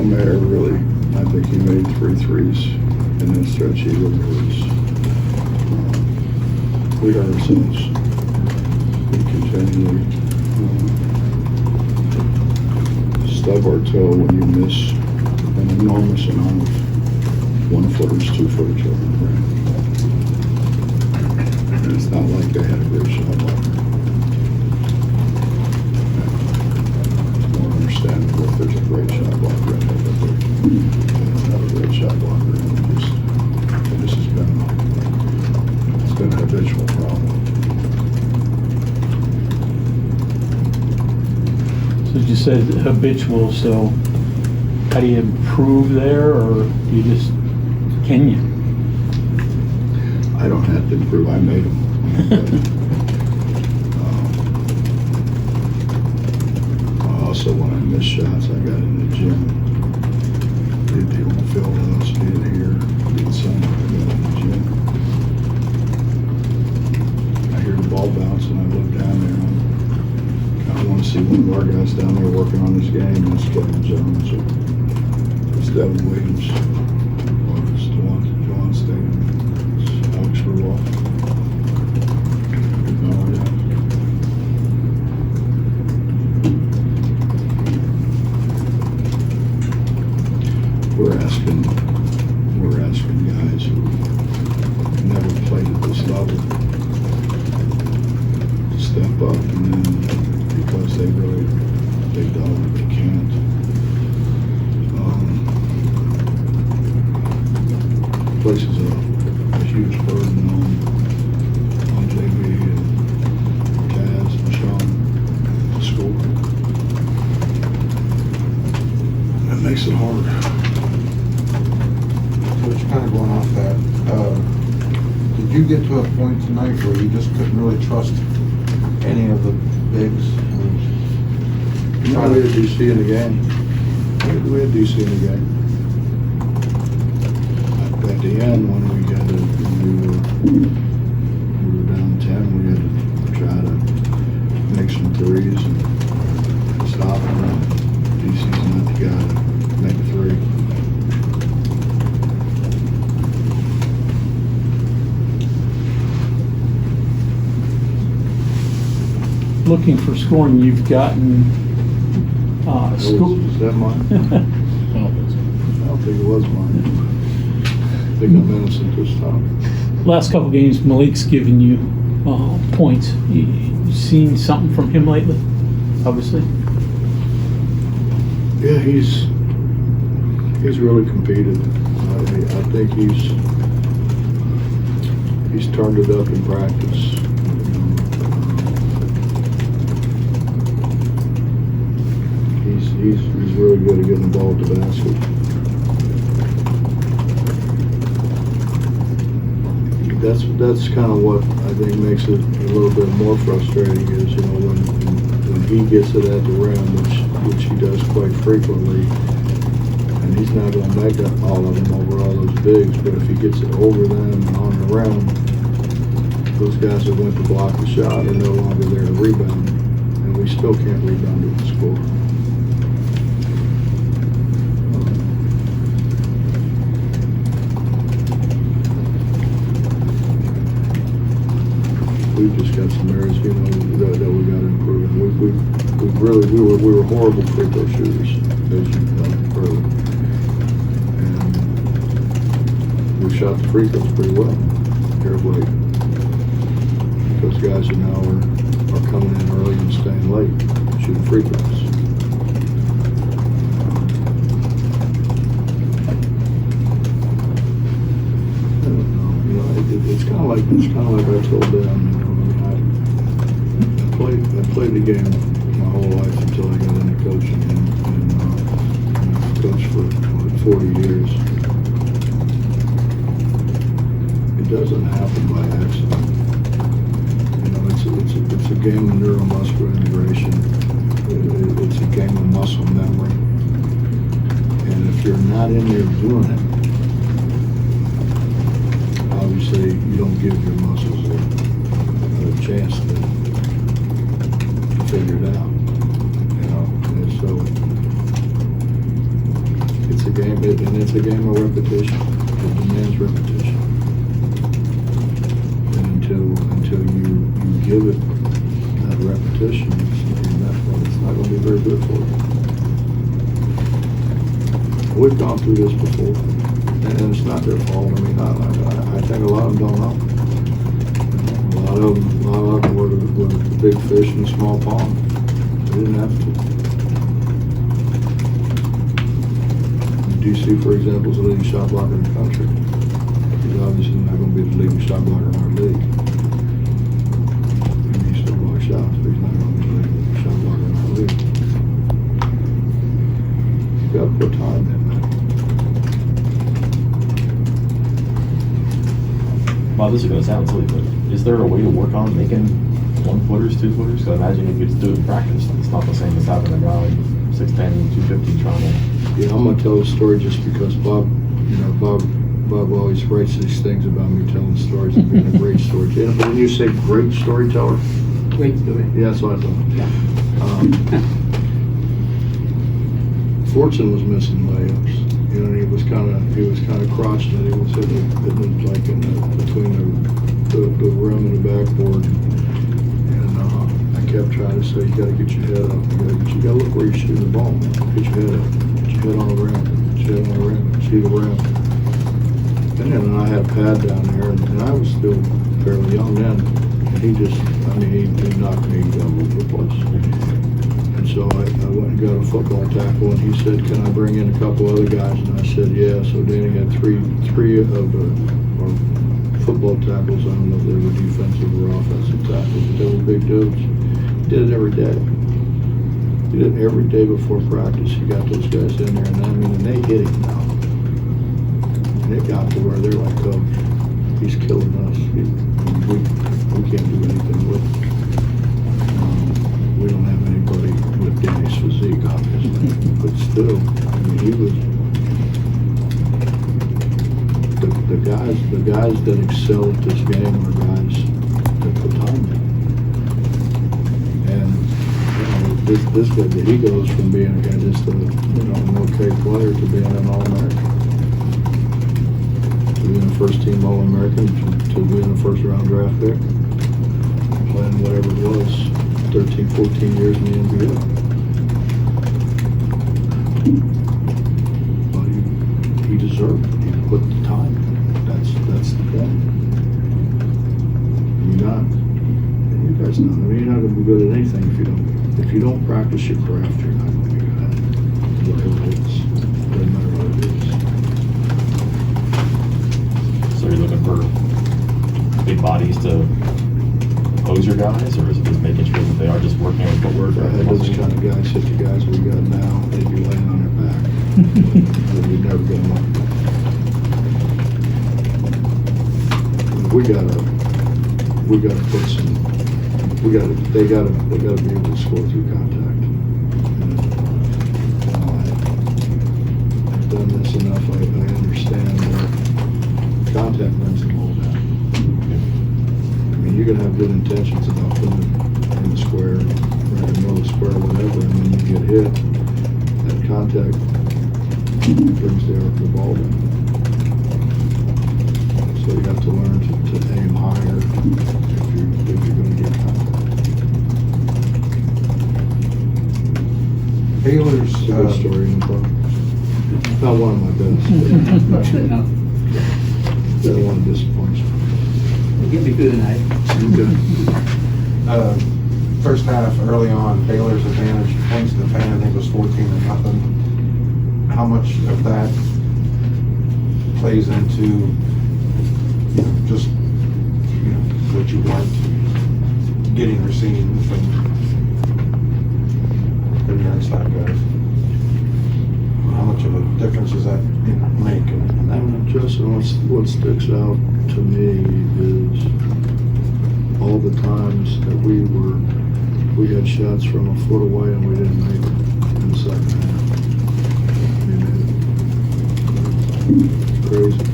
Mayer really, I think he made 3 threes in that stretch. He really was. We are ourselves. We continually stub our toe when you miss an enormous amount of 1-footers, 2-footer children. And it's not like they had a great shot blocker. It's more understandable if there's a great shot blocker in there, but there's not a great shot blocker. And this has been a habitual problem. So you said habitual, so how do you improve there, or can you? I don't have to improve, I made them. Also, when I miss shots, I got in the gym. They won't feel those, being here, being somewhere, I got in the gym. I hear the ball bounce and I look down there and I want to see one of our guys down there working on his game. It's Kevin Jones or it's Devin Williams or it's Juwan Staten. It's Alex Ruoff. No idea. We're asking guys who never played at this level to step up, and then because they don't, they can't. Places a huge burden on JV and Taz and Sean to score. That makes it hard. Which kind of going off that, did you get to a point tonight where you just couldn't really trust any of the bigs? We had DC in the game. We had DC in the game. At the end, when we were down 10, we had to try to make some threes and stop them. DC's not the guy to make a three. Looking for scoring, you've gotten Is that mine? I don't think it was mine. I think I'm innocent this time. last couple games, Malik's given you points. You seen something from him lately? Obviously. Yeah, he's really competed. I think he's turned it up in practice. He's really good at getting the ball at the basket. That's kind of what I think makes it a little bit more frustrating is, you know, when he gets it at the rim, which he does quite frequently, and he's not going to make up all of them over all those bigs, but if he gets it over them and on the rim, those guys that went to block the shot are no longer there to rebound, and we still can't rebound with the score. We've just got some areas, you know, that we got to improve. We were horrible free throw shooters, as you know, early, and we shot the free throws pretty well here of late. Those guys are now are coming in early and staying late, shooting free throws. I don't know, you know, it's kind of like I told them. I played the game my whole life until I got into coaching, and coached for 40 years. It doesn't happen by accident. You know, it's a game of neuromuscular integration. It's a game of muscle memory. And if you're not in there doing it, obviously you don't give your muscles a chance to figure it out, you know. And so It's a game of repetition. It demands repetition. And until you give it that repetition, it's not going to be very good for you. We've gone through this before, and it's not their fault. I mean, I think a lot of them don't know. A lot of them were the big fish in a small pond. They didn't have to. DC, for example, is the leading shot blocker in the country. He's obviously not going to be the leading shot blocker in our league. He still block shots, but he's not going to be the leading shot blocker in our league. You've got to put time in, man. Well, this is going to sound silly, but is there a way to work on making 1-footers, 2-footers? Because I imagine you could do it in practice. It's not the same as having a guy 6'10", 250 trying to... Yeah, I'm going to tell a story just because Bob always writes these things about me telling stories and being a great storyteller. But when you say great storyteller, Great story. yeah, that's what I thought. Yeah. Fortune was missing layups. You know, he was kind of crouching and he was hitting like between the rim and the backboard. And I kept trying to say, you got to get your head up. You got to look where you're shooting the ball. Man. Get your head up. Get your head on the rim. Get your head on the rim. See the rim. And then I had a pad down there, and I was still fairly young then. And he knocked me all over the place. And so I went and got a football tackle, and he said, can I bring in a couple other guys? And I said, yeah. So Danny had three of our football tackles. I don't know if they were defensive or offensive tackles, but they were big dudes. He did it every day. He did it every day before practice. He got those guys in there, and they hit him now. And it got to where they're like, oh, he's killing us. We can't do anything with him. We don't have anybody with Danny's physique, obviously. But still, he was the guys that excel at this game are guys that put time in. And this guy, he goes from being a guy just an okay player to being an All-American. To being a first-team All-American, to being a first-round draft pick, playing whatever it was, 13, 14 years in the NBA. But he deserved it. He put the time in. That's the point. You guys know. You're not going to be good at anything if you don't practice your craft. You're not going to be good at it. Whatever it is, doesn't matter what it is. So you're looking for big bodies to oppose your guys, or is it just making sure that they are just working on footwork? If I had those kind of guys hit the guys we got now, they'd be laying on their back. We'd never get them up. They gotta be able to score through contact. And, I've done this enough. I understand that contact brings them all down. You can have good intentions about putting it in the square, right in the middle of the square, whatever, and when you get hit, that contact brings the ball down. So you have to learn to aim higher if you're going to get contact. Baylor's, It's a good story, not one of my best, but No, I don't want to disappoint you. give me good tonight. first half, early on, Baylor's advantage, points to the fan, I think it was 14-0. How much of that plays into just what you want getting received from the inside guys? How much of a difference does that make? And Justin, what sticks out to me is all the times that we had shots from a foot away and we didn't make them in the second half. It's crazy.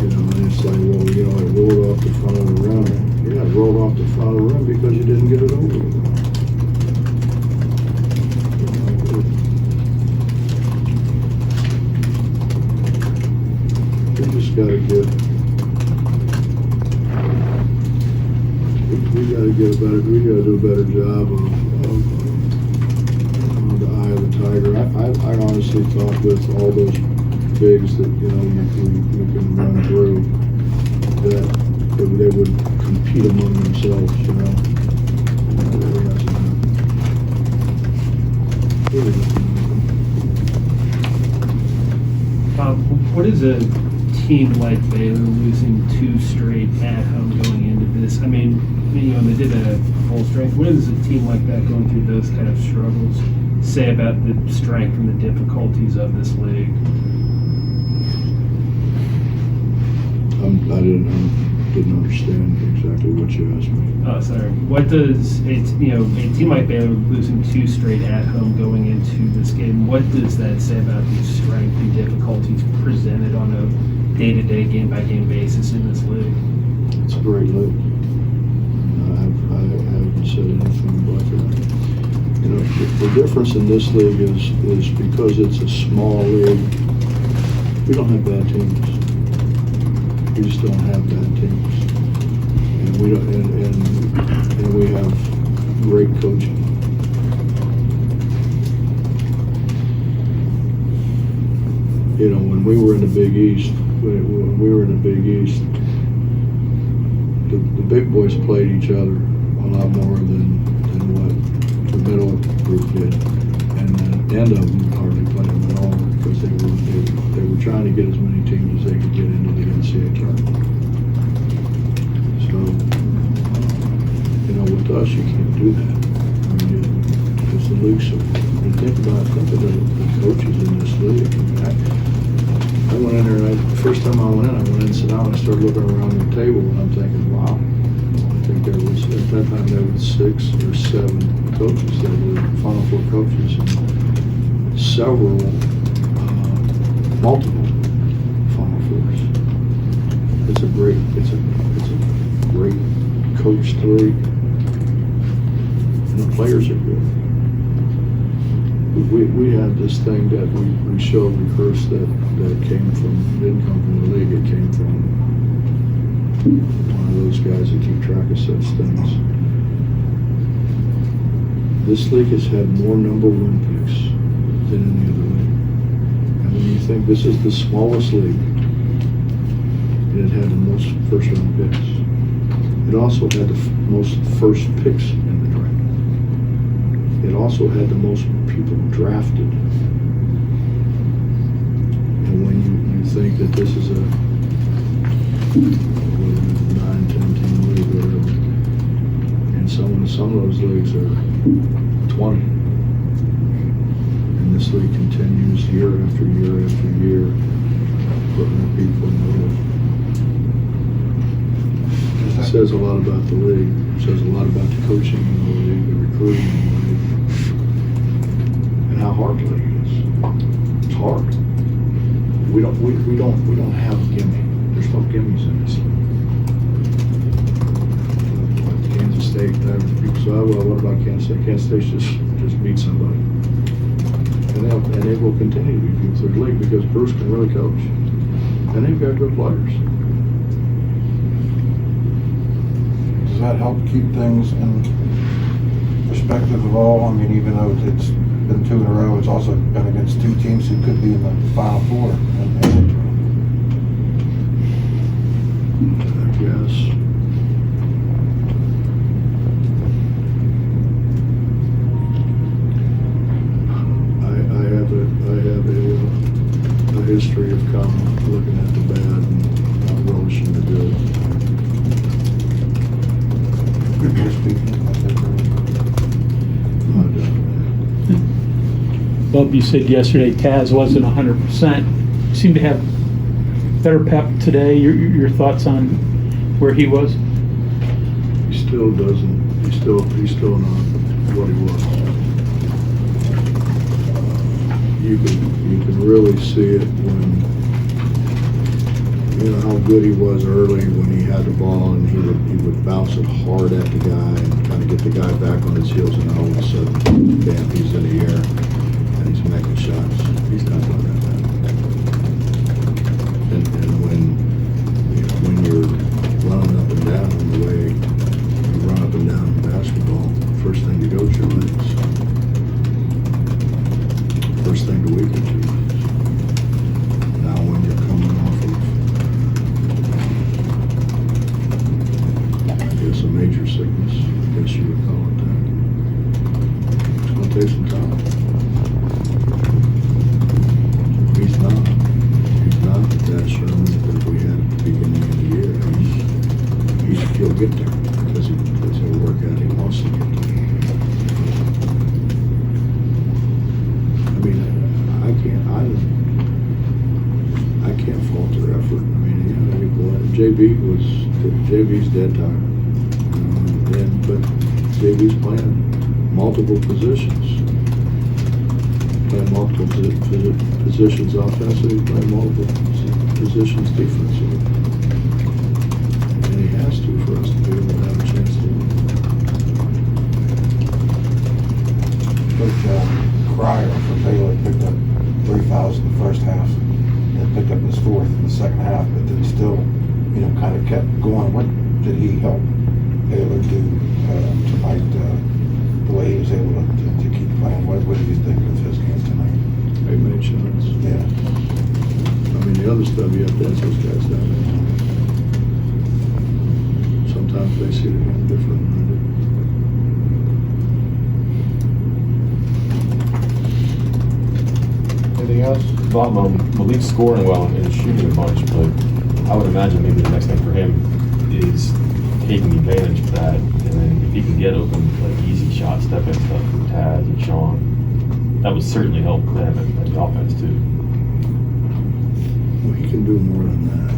And it's like, well, it rolled off the front of the rim. Yeah, it rolled off the front of the rim because you didn't get it over the rim. have the eye of the tiger. I honestly thought with all those bigs that, you know, you can run through, that they would compete among themselves, you know. That really hasn't happened. Really hasn't happened. What is a team like Baylor losing 2 straight at home going into this? I mean, you know, they did a full strength. What does a team like that going through those kind of struggles say about the strength and the difficulties of this league? I didn't understand exactly what you asked me. Oh, sorry. What does a team like Baylor losing 2 straight at home going into this game? What does that say about the strength and difficulties presented on a day-to-day, game-by-game basis in this league? It's a great league. I haven't said anything about that. You know, the difference in this league is because it's a small league, we don't have bad teams. We just don't have bad teams. And we don't, and we have great coaching. You know, when we were in the Big East, the big boys played each other a lot more than what the middle group did, and the end of them hardly played them at all because they were trying to get as many teams as they could get into the NCAA tournament. So, you know, with us, you can't do that. I mean, it's the league. So you think of the coaches in this league. I went in there, first time I went in and sat down, I started looking around the table, and I'm thinking, wow. I think there was, at that time, there was 6 or 7 coaches that were Final Four coaches, and several, multiple Final Fours. It's a great coached league, and the players are good. We had this thing that we showed rehearse that didn't come from the league, it came from one of those guys that keep track of such things. This league has had more number 1 picks than any other league. And when you think this is the smallest league, and it had the most first round picks. It also had the most first picks in the draft. It also had the most people drafted. And when you think that this is a 9-10 team league, or and some of those leagues are 20, and this league continues year after year after year, putting more people in the league. It says a lot about the league. It says a lot about the coaching in the league, the recruiting in the league, and how hard the league is. It's hard. We don't have a gimme. There's no gimmies in this league. Like Kansas State, people say, oh, well, what about Kansas State? Kansas State just beat somebody, and they will continue to be beat through the league because Bruce can really coach, and they've got good players. Does that help keep things in perspective of all? I mean, even though it's been 2 in a row, it's also been against 2 teams who could be in the Final Four. I guess. I have a history of looking at the bad and not relishing the good. Bob, you said yesterday Taz wasn't 100%. Seemed to have better pep today. Your thoughts on where he was? He still doesn't. He's still not what he was. You can really see it when, you know, how good he was early when he had the ball and he would bounce it hard at the guy and kind of get the guy back on his heels, and all of a sudden, bam, he's in the air and he's making shots. He's not doing that. And when you're running up and down the way you run up and down in basketball, first thing you go athletics. First thing the week is now when you're coming off of, I guess, a major sickness, I guess you would call it that. It's gonna take some time. He's not that Sherman that we had at the beginning of the year. He'll get there because he'll work out. He wants to get there. I mean, I can't fault their effort. I mean, JB's dead tired. But JB's playing multiple positions. Playing multiple positions offensively, playing multiple positions defensively. And he has to for us to be able to have a chance to win. Coach Cryer for Baylor picked up 3 fouls in the first half, and picked up his 4th in the second half, but then still, kind of kept going. What did he help Baylor do tonight? The way he was able to keep playing. What did you think of his game tonight? They made shots. Yeah. I mean, the other stuff, you have to ask those guys down there. Sometimes they see the game different than I do. Anything else? Bob, Malik's scoring well and shooting a bunch, but I would imagine maybe the next thing for him is taking advantage of that, and then if he can get open, like easy shot, step-in stuff from Taz and Sean, that would certainly help them and the offense too. Well, he can do more than that.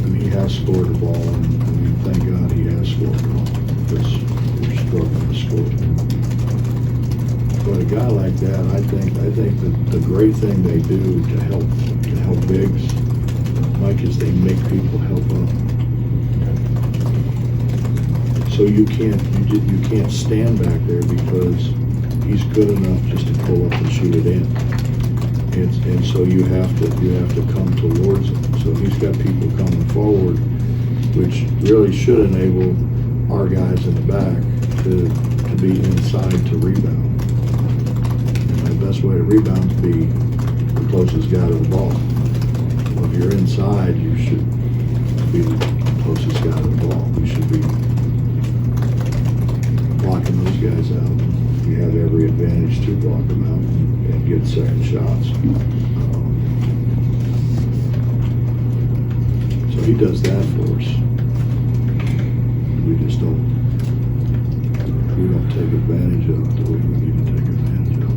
I mean, he has scored the ball, and I mean, thank God he has scored the ball, because we're struggling to score. But a guy like that, I think that the great thing they do to help bigs, Mike, is they make people help up. So you can't stand back there because he's good enough just to pull up and shoot it in. And so you have to come towards him. So he's got people coming forward, which really should enable our guys in the back to be inside to rebound. And the best way to rebound is be the closest guy to the ball. Well, if you're inside, you should be the closest guy to the ball. You should be blocking those guys out. You have every advantage to block them out and get second shots. So he does that for us. We just don't take advantage of it the way we need to take advantage of it.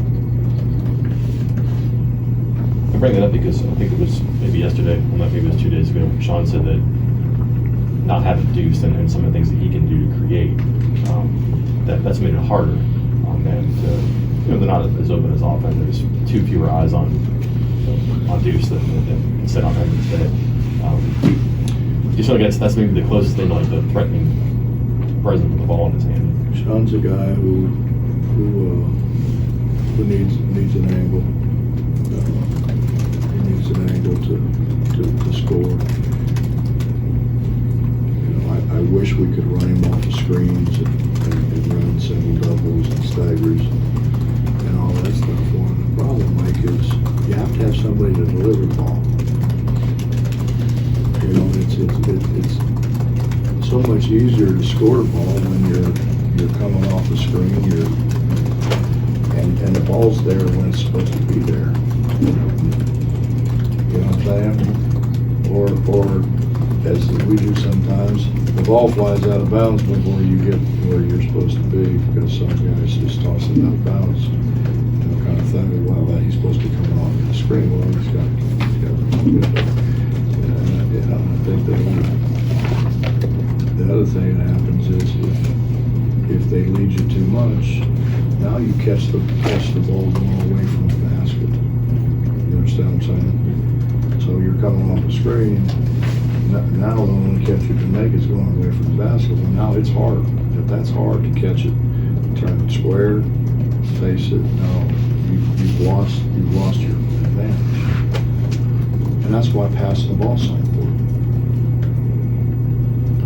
I bring that up because I think it was maybe yesterday, well not maybe it was 2 days ago, Sean said that not having Deuce and some of the things that he can do to create, that's made it harder on them to, they're not as open as often. There's 2 fewer eyes on Deuce than can sit on him instead. You feel like that's maybe the closest thing to like the threatening presence with the ball in his hand. Sean's a guy who needs an angle. He needs an angle to score. I wish we could run him off the screens and run single doubles and staggers and all that stuff for him. The problem, Mike, is you have to have somebody to deliver the ball. It's so much easier to score a ball when you're coming off the screen, and the ball's there when it's supposed to be there. You know what I'm saying? Or as we do sometimes, the ball flies out of bounds before you get where you're supposed to be because some guys just toss it out of bounds. Kind of thing. Well, he's supposed to be coming off the screen. Well, he's got I think the other thing that happens is if they lead you too much, now you catch the ball going away from the basket. You understand what I'm saying? So you're coming off the screen. Now the only catch you can make is going away from the basket. Well, now it's hard. If that's hard to catch it, turn it square, face it. No, you've lost your advantage. And that's why passing the ball is so important.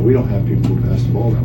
We don't have people who pass the ball that